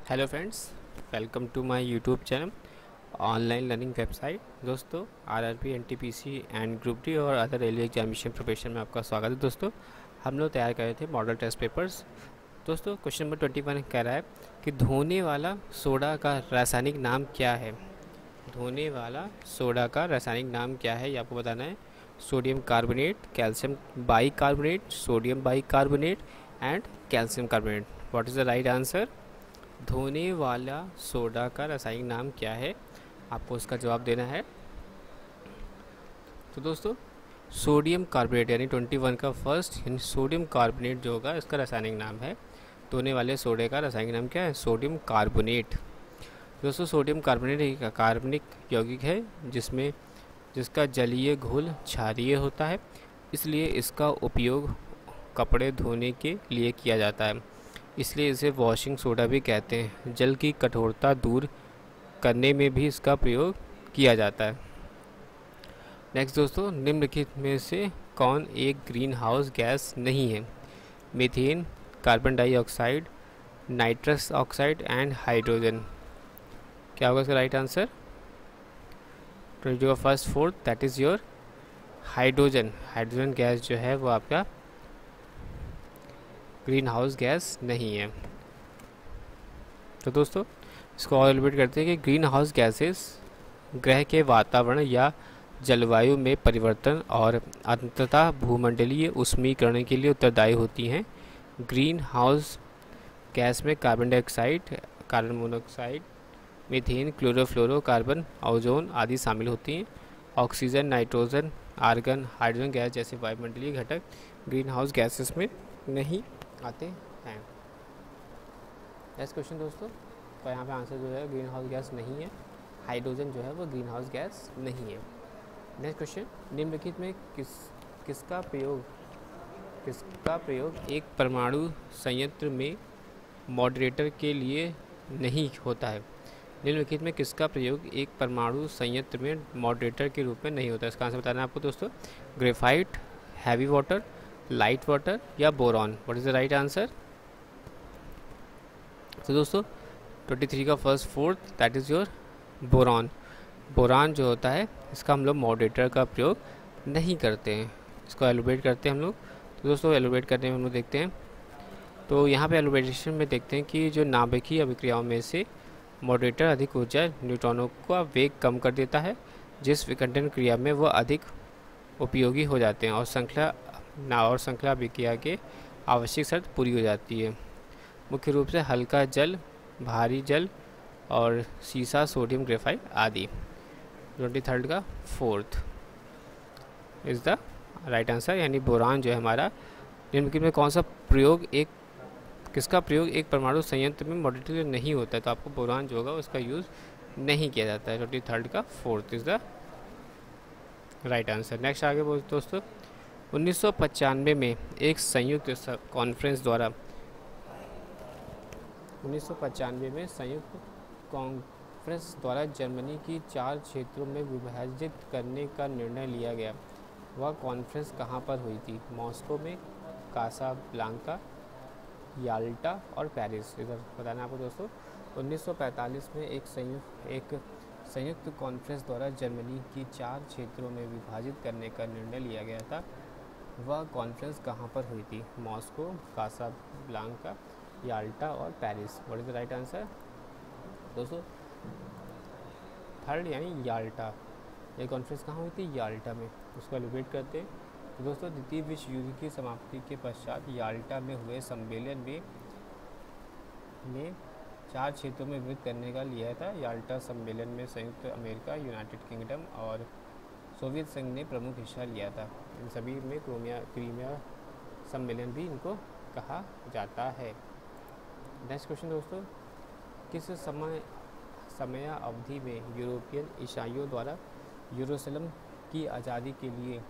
Hello friends, welcome to my YouTube channel online learning website. दोस्तों, RRB, NTPC and group D और other railway examination preparation में आपका स्वागत है। दोस्तों, हम लोग तैयार कर रहे थे मॉडल टेस्ट पेपर्स। दोस्तों, क्वेश्चन नंबर 21 कह रहा है कि धोने वाला सोडा का रासायनिक नाम क्या है। धोने वाला सोडा का रासायनिक नाम क्या है, ये आपको बताना है। Sodium carbonate, calcium bicarbonate, sodium bicarbonate and calcium carbonate. What is the right answer? धोने वाला सोडा का रासायनिक नाम क्या है, आपको उसका जवाब देना है। तो दोस्तों, सोडियम कार्बोनेट यानी 21 का फर्स्ट यानी सोडियम कार्बोनेट जो होगा इसका रासायनिक नाम है। धोने वाले सोडे का रासायनिक नाम क्या है? Sodium carbonate. दोस्तों, सोडियम कार्बोनेट एक कार्बनिक यौगिक है जिसका जलीय घोल क्षारीय होता है, इसलिए इसका उपयोग कपड़े धोने के लिए किया जाता है। इसलिए इसे वॉशिंग सोडा भी कहते हैं। जल की कठोरता दूर करने में भी इसका प्रयोग किया जाता है। नेक्स्ट दोस्तों, निम्नलिखित में से कौन एक ग्रीन हाउस गैस नहीं है? Methane, carbon dioxide, nitrous oxide and hydrogen. क्या होगा इसका राइट आंसर? तो जो first fourth that is your hydrogen. Hydrogen gas जो है वो आपका ग्रीन हाउस गैस नहीं है। तो दोस्तों, इसको और एलिब्रेट करते हैं कि ग्रीन हाउस गैसेस ग्रह के वातावरण या जलवायु में परिवर्तन और अंततः भूमंडलीय ऊष्मीकरण के लिए उत्तरदायी होती हैं। ग्रीन हाउस गैस में carbon dioxide, carbon monoxide, methane, chlorofluorocarbon, ozone आदि शामिल होती हैं। Oxygen, nitrogen, argon, hydrogen gas जैसे वायुमंडलीय घटक ग्रीन हाउस गैसेस में नहीं आते हैं। नेक्स्ट क्वेश्चन दोस्तों, तो यहाँ पे आंसर जो है ग्रीन हाउस गैस नहीं है। हाइड्रोजन जो है वो ग्रीन हाउस गैस नहीं है। नेक्स्ट क्वेश्चन, निम्नलिखित में किसका प्रयोग एक परमाणु संयंत्र में मॉडरेटर के लिए नहीं होता है? निम्नलिखित में किसका प्रयोग एक परमाणु संयंत्र में मॉडरेटर के रूप में नहीं होता है? इसका आंसर बताना है आपको दोस्तों। Graphite, heavy water, light water या boron. What is the right answer? तो दोस्तों, 23 का first fourth that is your boron. Boron जो होता है इसका हम लोग मॉडरेटर का प्रयोग नहीं करते हैं, इसको एलोब्रेट करते हैं हम लोग। तो दोस्तों, एलोब्रेट करने में हम लोग देखते हैं, तो यहाँ पे एलोब्रेशन में देखते हैं कि जो नाभिकीय अभिक्रियाओं में से मॉडरेटर अधिक ऊर्जा न्यूट्रॉनों का वेग कम कर देता है, जिस विखंडन क्रिया में वह अधिक उपयोगी हो जाते हैं और श्रृंखला अभिक्रिया के आवश्यक शर्त पूरी हो जाती है। मुख्य रूप से हल्का जल, भारी जल और सीसा, सोडियम ग्रेफाइट आदि। 23 का fourth is the right answer, यानी बोरान जो है हमारा। निम्नलिखित में कौन सा प्रयोग किसका प्रयोग एक परमाणु संयंत्र में मॉडरेटर नहीं होता है? तो आपको बोरान जो होगा उसका यूज़ नहीं किया जाता है। 23 का fourth is the right answer. Next आगे बोल दोस्तों, 1995 में एक संयुक्त कॉन्फ्रेंस द्वारा 1995 में संयुक्त कॉन्फ्रेंस द्वारा जर्मनी की 4 क्षेत्रों में विभाजित करने का निर्णय लिया गया। वह कॉन्फ्रेंस कहाँ पर हुई थी? मॉस्को में, कासाब्लांका, याल्टा और पेरिस। इधर बताना आपको दोस्तों। 1945 में एक संयुक्त कॉन्फ्रेंस द्वारा जर्मनी की 4 क्षेत्रों में विभाजित करने का निर्णय लिया गया था। वह कॉन्फ्रेंस कहाँ पर हुई थी? मॉस्को, कासाब्लांका, याल्टा और Paris. What is the right answer? दोस्तों, थर्ड यानी याल्टा। ये कॉन्फ्रेंस कहाँ हुई थी? याल्टा में। उसको एलिब्रेट करते हैं। तो दोस्तों, द्वितीय विश्व युद्ध की समाप्ति के पश्चात याल्टा में हुए सम्मेलन में 4 क्षेत्रों में विभाजित करने का लिया था। याल्टा सम्मेलन में संयुक्त अमेरिका, यूनाइटेड किंगडम और सोवियत संघ ने प्रमुख हिस्सा लिया था। इन सभी में क्रीमिया सम्मेलन भी इनको कहा जाता है। नेक्स्ट क्वेश्चन दोस्तों, किस समय अवधि में यूरोपियन ईसाइयों द्वारा यरूशलेम की आज़ादी के लिए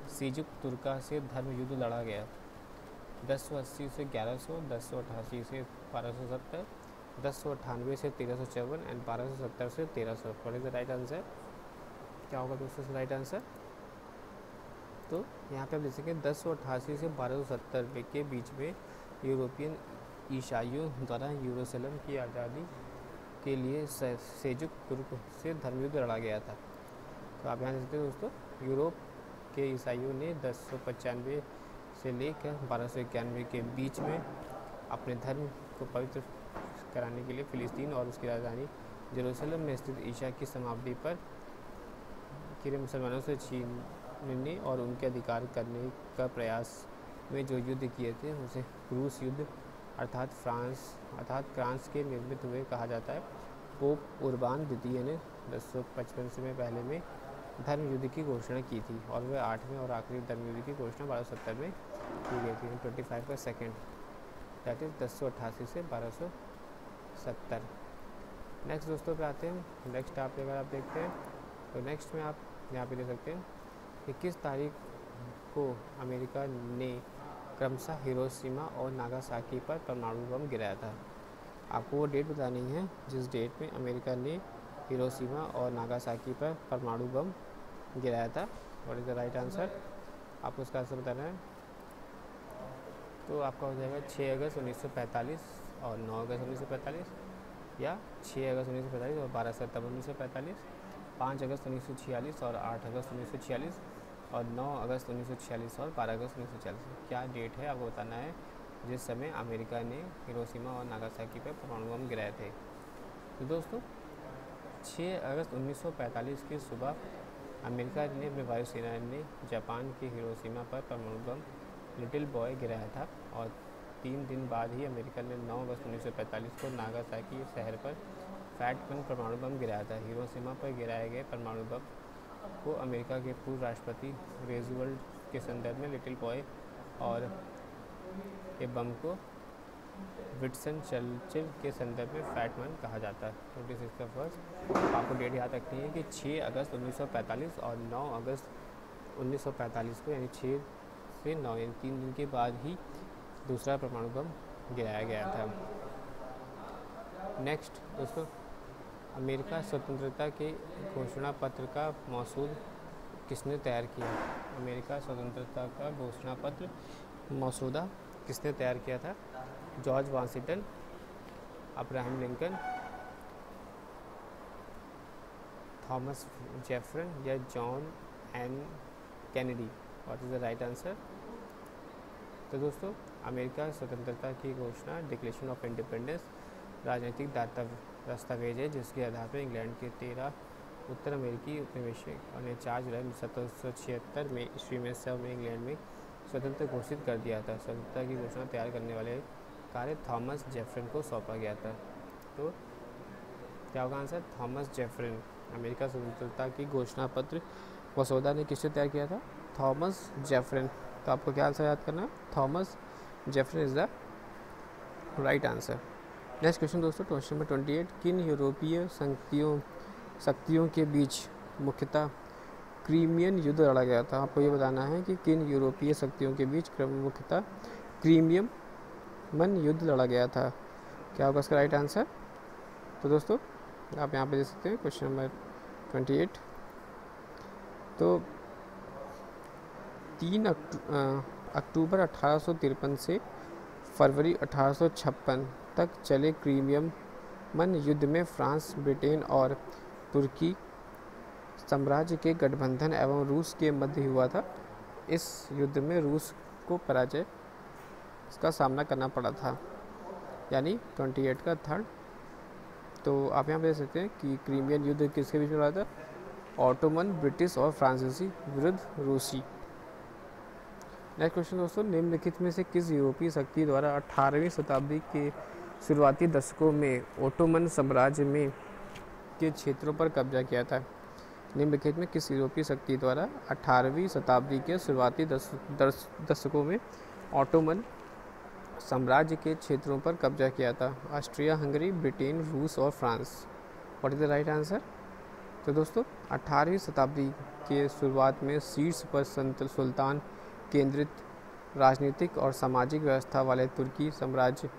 सेजुक तुर्का से धर्म युद्ध लड़ा गया? 1080 से 1100, 1088 से 1270, 1098 से 1354 एंड 1270 से 1300। What is the right answer? क्या होगा दोस्तों राइट आंसर? तो यहाँ पे आप देख सकें 1088 से 1270 के बीच में यूरोपियन ईसाइयों द्वारा यरूशलेम की आज़ादी के लिए सेल्जुक तुर्क से धर्म युद्ध लड़ा गया था। तो आप यहाँ देख सकते हो दोस्तों, यूरोप के ईसाइयों ने 1095 से लेकर 1291 के बीच में अपने धर्म को पवित्र कराने के लिए फिलिस्तीन और उसकी राजधानी यरूशलेम में स्थित ईसा की समाधि पर गिरे मुसलमानों से छीनने और उनके अधिकार करने का प्रयास में जो युद्ध किए थे उसे क्रूस युद्ध अर्थात फ्रांस के निर्मित हुए कहा जाता है। पोप उर्बान द्वितीय ने 1055 से पहले में धर्म युद्ध की घोषणा की थी और वह 8वें और आखिरी धर्म युद्ध की घोषणा 1270 में की गई थी। 25 का सेकेंड, दैट इज़ 1088 से 1270। नेक्स्ट दोस्तों पे आते हैं। नेक्स्ट आप अगर आप देखते हैं तो नेक्स्ट में आप यहाँ पे देख सकते हैं कि किस तारीख को अमेरिका ने क्रमशः हिरोशिमा और नागासाकी पर परमाणु बम गिराया था। आपको वो डेट बतानी है जिस डेट में अमेरिका ने हिरोशिमा और नागासाकी पर परमाणु बम गिराया था। What is the right answer? आपको उसका आंसर बताना है। तो आपका हो जाएगा 6 अगस्त 1945 और 9 अगस्त 1945, या 6 अगस्त 1945 और 12 सितंबर 1945, 5 अगस्त 1946 और 8 अगस्त 1946, और 9 अगस्त 1946 और 12 अगस्त 1946। क्या डेट है आपको बताना है जिस समय अमेरिका ने हिरोशिमा और नागासाकी पर परमाणु बम गिराए थे। तो दोस्तों 6 अगस्त 1945 की सुबह अमेरिका ने अपने वायुसेना ने जापान के हिरोशिमा पर परमाणु बम लिटिल बॉय गिराया था, और 3 दिन बाद ही अमेरिका ने 9 अगस्त 1945 को नागासाकी शहर पर फैट वन परमाणु बम गिराया था। हिरोशिमा पर गिराए गए परमाणु बम को अमेरिका के पूर्व राष्ट्रपति रूजवेल्ट के संदर्भ में लिटिल बॉय और ये बम को विंस्टन चर्चिल के संदर्भ में फैट मैन कहा जाता है। 26 का फर्स्ट आपको डेट याद रखनी है कि 6 अगस्त 1945 और 9 अगस्त 1945 को, यानी 6 से 9 यानी 3 दिन के बाद ही दूसरा परमाणु बम गिराया गया था। नेक्स्ट दोस्तों, अमेरिका स्वतंत्रता के घोषणा पत्र का मसूदा किसने तैयार किया? अमेरिका स्वतंत्रता का घोषणा पत्र मसूदा किसने तैयार किया था? George Washington, Abraham Lincoln, Thomas Jefferson या John N Kennedy? What is the right answer? तो दोस्तों अमेरिका स्वतंत्रता की घोषणा डिक्लेरेशन ऑफ इंडिपेंडेंस राजनीतिक दस्तावेज है जिसके आधार पर इंग्लैंड के 13 उत्तर अमेरिकी उपनिवेशकों ने 4 जुलाई 1776 में ईस्वी में इंग्लैंड में स्वतंत्र घोषित कर दिया था। स्वतंत्रता की घोषणा तैयार करने वाले कार्य थॉमस जेफरसन को सौंपा गया था। तो क्या होगा आंसर? Thomas Jefferson. अमेरिका स्वतंत्रता की घोषणा पत्र मसूदा ने किससे तैयार किया था? Thomas Jefferson. तो आपको क्या आंसर याद करना है? Thomas Jefferson is the right answer. Next question दोस्तों, क्वेश्चन नंबर 28। किन यूरोपीय शक्तियों के बीच मुख्यतः क्रीमियन युद्ध लड़ा गया था? आपको ये बताना है कि किन यूरोपीय शक्तियों के बीच मुख्यतः क्रीमियन युद्ध लड़ा गया था। क्या होगा इसका राइट आंसर? तो दोस्तों आप यहाँ पे देख सकते हैं क्वेश्चन नंबर 28। तो 3 अक्टूबर 1853 से फरवरी 1856 तक चले क्रीमियन युद्ध में फ्रांस, ब्रिटेन और तुर्की साम्राज्य के गठबंधन एवं रूस के मध्य हुआ था। इस युद्ध में रूस को पराजय का सामना करना पड़ा था, यानी 28 का थर्ड। तो आप यहाँ पे देख सकते हैं कि क्रीमियन युद्ध किसके बीच में हुआ था? ऑटोमन, ब्रिटिश और फ्रांसीसी विरुद्ध रूसी। नेक्स्ट क्वेश्चन दोस्तों, निम्नलिखित में से किस यूरोपीय शक्ति द्वारा 18वीं शताब्दी के शुरुआती दशकों में ओटोमन साम्राज्य में के क्षेत्रों पर कब्जा किया था? निम्नलिखित में किस यूरोपीय शक्ति द्वारा 18वीं शताब्दी के शुरुआती दशकों में ओटोमन साम्राज्य के क्षेत्रों पर कब्जा किया था? ऑस्ट्रिया हंगरी, ब्रिटेन, रूस और France. What is the right answer? तो दोस्तों 18वीं शताब्दी के शुरुआत में शीर्ष पर सुल्तान केंद्रित राजनीतिक और सामाजिक व्यवस्था वाले तुर्की साम्राज्य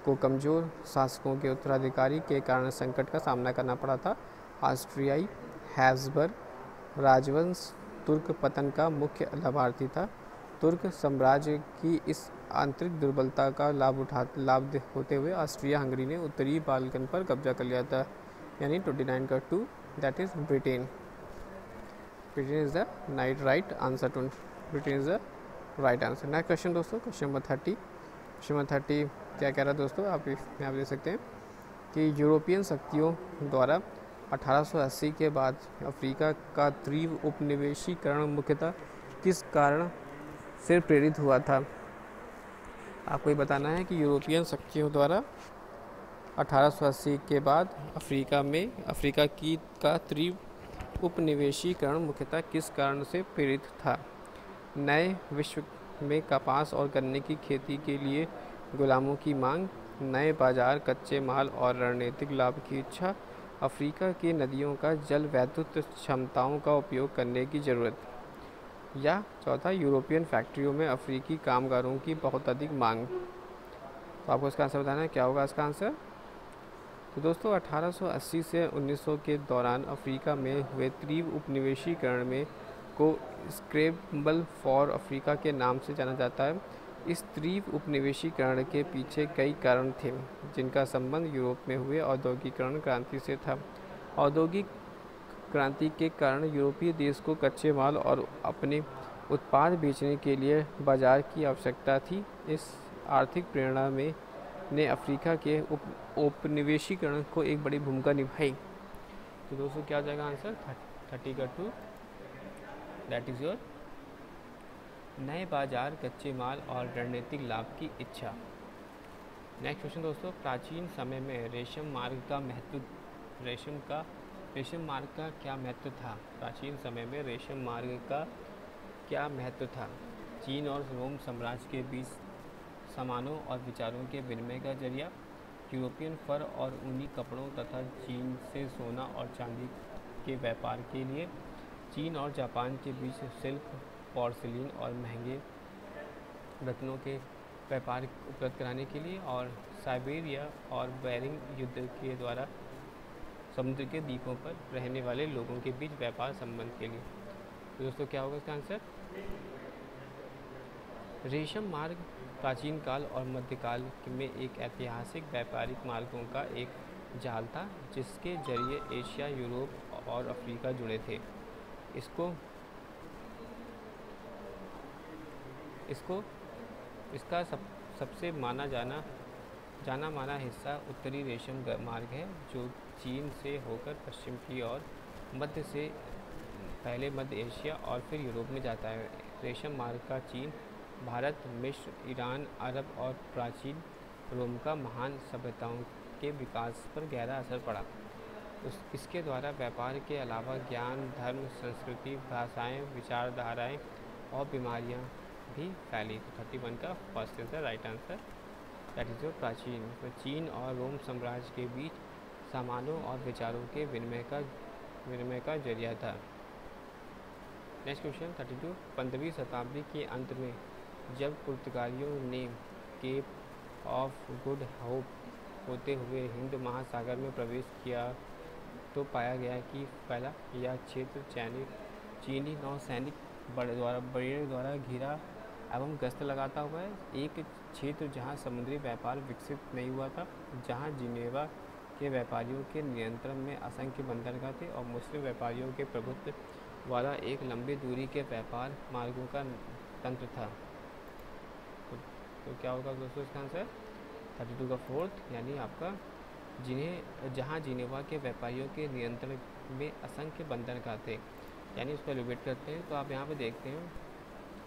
को कमज़ोर शासकों के उत्तराधिकारी के कारण संकट का सामना करना पड़ा था। ऑस्ट्रियाई हैब्सबर्ग राजवंश तुर्क पतन का मुख्य लाभार्थी था। तुर्क साम्राज्य की इस आंतरिक दुर्बलता का लाभ होते हुए ऑस्ट्रिया हंगरी ने उत्तरी बाल्कन पर कब्जा कर लिया था, यानी 29 का 2, that is Britain. Britain is the right answer two, Britain is the right answer. Next question दोस्तों, क्वेश्चन नंबर 30। क्वेश्चन नंबर 30 क्या कह रहा है दोस्तों, आप यहाँ देख सकते हैं कि यूरोपियन शक्तियों द्वारा 1880 के बाद अफ्रीका का तीव्र उपनिवेशीकरण मुख्यतः किस कारण से प्रेरित हुआ था। आपको ये बताना है कि यूरोपियन शक्तियों द्वारा 1880 के बाद अफ्रीका का तीव्र उपनिवेशीकरण मुख्यतः किस कारण से प्रेरित था। नए विश्व में कपास और गन्ने की खेती के लिए गुलामों की मांग, नए बाजार, कच्चे माल और रणनीतिक लाभ की इच्छा, अफ्रीका की नदियों का जल वैद्युत क्षमताओं का उपयोग करने की ज़रूरत, या चौथा यूरोपियन फैक्ट्रियों में अफ्रीकी कामगारों की बहुत अधिक मांग। तो आपको इसका आंसर बताना है, क्या होगा इसका आंसर। तो दोस्तों 1880 से 1900 के दौरान अफ्रीका में हुए तीव्र उपनिवेशीकरण में को स्क्रैम्बल फॉर अफ्रीका के नाम से जाना जाता है। इस तीव्र उपनिवेशीकरण के पीछे कई कारण थे, जिनका संबंध यूरोप में हुए औद्योगिकरण क्रांति से था। औद्योगिक क्रांति के कारण यूरोपीय देश को कच्चे माल और अपने उत्पाद बेचने के लिए बाजार की आवश्यकता थी। इस आर्थिक प्रेरणा में ने अफ्रीका के उपनिवेशीकरण को एक बड़ी भूमिका निभाई। तो दोस्तों क्या हो जाएगा आंसर, 30 का 2, दैट इज़ योर नए बाजार, कच्चे माल और रणनीतिक लाभ की इच्छा। नेक्स्ट क्वेश्चन दोस्तों, प्राचीन समय में रेशम मार्ग का क्या महत्व था। प्राचीन समय में रेशम मार्ग का क्या महत्व था। चीन और रोम साम्राज्य के बीच सामानों और विचारों के विनिमय का जरिया, यूरोपियन फर और ऊनी कपड़ों तथा चीन से सोना और चांदी के व्यापार के लिए, चीन और जापान के बीच सिल्क, पोर्सिलीन और महंगे रत्नों के व्यापार उपलब्ध कराने के लिए, और साइबेरिया और बेरिंग युद्ध के द्वारा समुद्र के द्वीपों पर रहने वाले लोगों के बीच व्यापार संबंध के लिए। तो दोस्तों क्या होगा इसका आंसर। रेशम मार्ग प्राचीन काल और मध्यकाल में एक ऐतिहासिक व्यापारिक मार्गों का एक जाल था, जिसके जरिए एशिया, यूरोप और अफ्रीका जुड़े थे। इसका सबसे जाना माना हिस्सा उत्तरी रेशम मार्ग है, जो चीन से होकर पश्चिम की ओर पहले मध्य एशिया और फिर यूरोप में जाता है। रेशम मार्ग का चीन, भारत, मिस्र, ईरान, अरब और प्राचीन रोम का महान सभ्यताओं के विकास पर गहरा असर पड़ा। इसके द्वारा व्यापार के अलावा ज्ञान, धर्म, संस्कृति, भाषाएं, विचारधाराएं और बीमारियां भी फैली। तो 31 का first is the right answer, that is your प्राचीन। तो चीन और रोम साम्राज्य के बीच सामानों और विचारों के विनिमय का जरिया था। नेक्स्ट क्वेश्चन 32, 15वीं शताब्दी के अंत में जब पुर्तगालियों ने केप ऑफ गुड होप होते हुए हिंद महासागर में प्रवेश किया, तो पाया गया कि पहला यह क्षेत्र चीनी नौसैनिक बड़े द्वारा घिरा एवं गश्त लगाता हुआ है। एक क्षेत्र जहां समुद्री व्यापार विकसित नहीं हुआ था, जहां जिनेवा के व्यापारियों के नियंत्रण में असंख्य बंदरगाह थे और मुस्लिम व्यापारियों के प्रभुत्व वाला एक लंबी दूरी के व्यापार मार्गों का तंत्र था। तो क्या होगा दोस्तों इसका आंसर, 32 का 4th, यानी आपका जहां जिनेवा के व्यापारियों के नियंत्रण में असंख्य बंदरगाह थे, यानी उसको एलिब्रेट करते हैं। तो आप यहाँ पे देखते हैं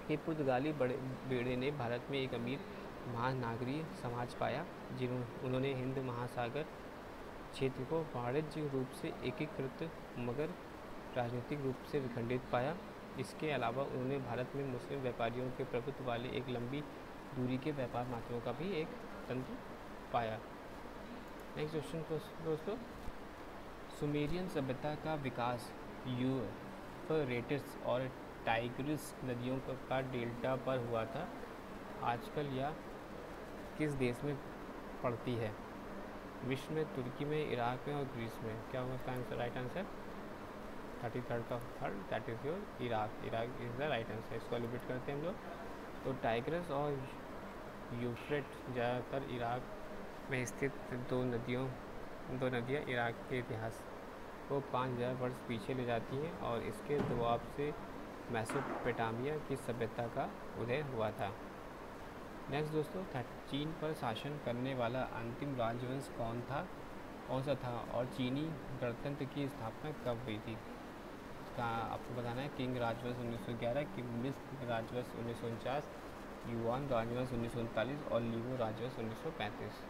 कि पुर्तगाली बेड़े ने भारत में एक अमीर महानागरीय समाज पाया, उन्होंने हिंद महासागर क्षेत्र को वाणिज्यिक रूप से एकीकृत मगर राजनीतिक रूप से विखंडित पाया। इसके अलावा उन्होंने भारत में मुस्लिम व्यापारियों के प्रभुत्व वाले एक लंबी दूरी के व्यापार मार्गों का भी एक तंत्र पाया। नेक्स्ट क्वेश्चन दोस्तों, सुमेरियन सभ्यता का विकास यूफ्रेटिस और टाइग्रिस नदियों का डेल्टा पर हुआ था। आजकल यह किस देश में पड़ती है। विश्व में, तुर्की में, इराक में और ग्रीस में। क्या होगा इसका आंसर, राइट आंसर 33rd का third, that is your Iraq is the right answer. इसको एलिब्रेट करते हैं हम लोग। तो टाइग्रिस और यूफ्रेट ज़्यादातर इराक में स्थित दो नदियाँ इराक के इतिहास को 5000 वर्ष पीछे ले जाती हैं और इसके दबाव से मेसोपोटामिया की सभ्यता का उदय हुआ था। नेक्स्ट दोस्तों, चीन पर शासन करने वाला अंतिम राजवंश कौन सा था और चीनी गणतंत्र की स्थापना कब हुई थी? इसका आपको बताना है। किंग राजवंश 1911, किंग राजवंश 1949, युआन राजवंश 1939 और लीगो राजवंश 1935।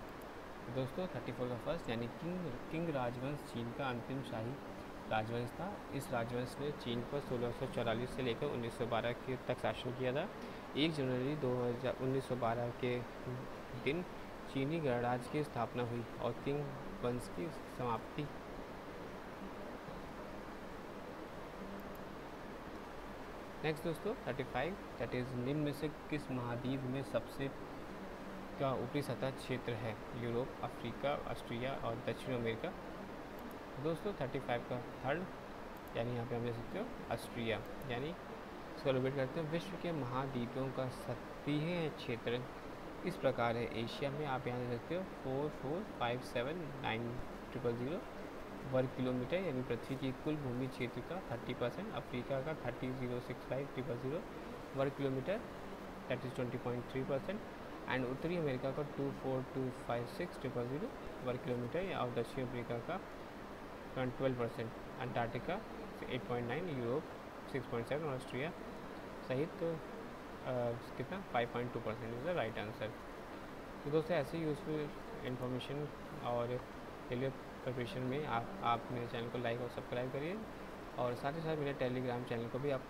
दोस्तों 34 का फर्स्ट यानी किंग राजवंश चीन का अंतिम शाही राजवंश था। इस राजवंश ने चीन पर 1644 से लेकर 1912 के तक शासन किया था। 1 जनवरी 1912 के दिन चीनी गणराज्य की स्थापना हुई और किंग वंश की समाप्ति। नेक्स्ट दोस्तों 35 दैट इज़ निम्न में से किस महाद्वीप में सबसे का ऊपरी सतह क्षेत्र है? यूरोप, अफ्रीका, ऑस्ट्रिया और दक्षिण अमेरिका। दोस्तों 35 का थर्ड यानी यहाँ पे हम ले सकते हो ऑस्ट्रिया। यानी इसको रिपीट करते हैं। विश्व के महाद्वीपों का सतही क्षेत्र इस प्रकार है। एशिया में आप यहाँ ले सकते हो 44579000 वर्ग किलोमीटर यानी पृथ्वी की कुल भूमि क्षेत्र का 30%। अफ्रीका का 3065000 वर्ग किलोमीटर दैट इज़ 20.3%। एंड उत्तरी अमेरिका का 2425600 वर्ग किलोमीटर और दक्षिण अफ्रीका का 12%। अंटार्कटिका 8.9, यूरोप 6.7 और ऑस्ट्रिया सहित कितना 5.2% इज़ द राइट आंसर। तो दोस्तों ऐसे यूज़फुल इन्फॉर्मेशन और रेलवे प्रिपरेशन में आप मेरे चैनल को लाइक और सब्सक्राइब करिए और साथ ही साथ मेरे टेलीग्राम चैनल को भी आप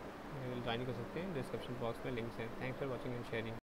ज्वाइन कर सकते हैं। डिस्क्रिप्शन बॉक्स में लिंक्स हैं। Thanks for watching and sharing.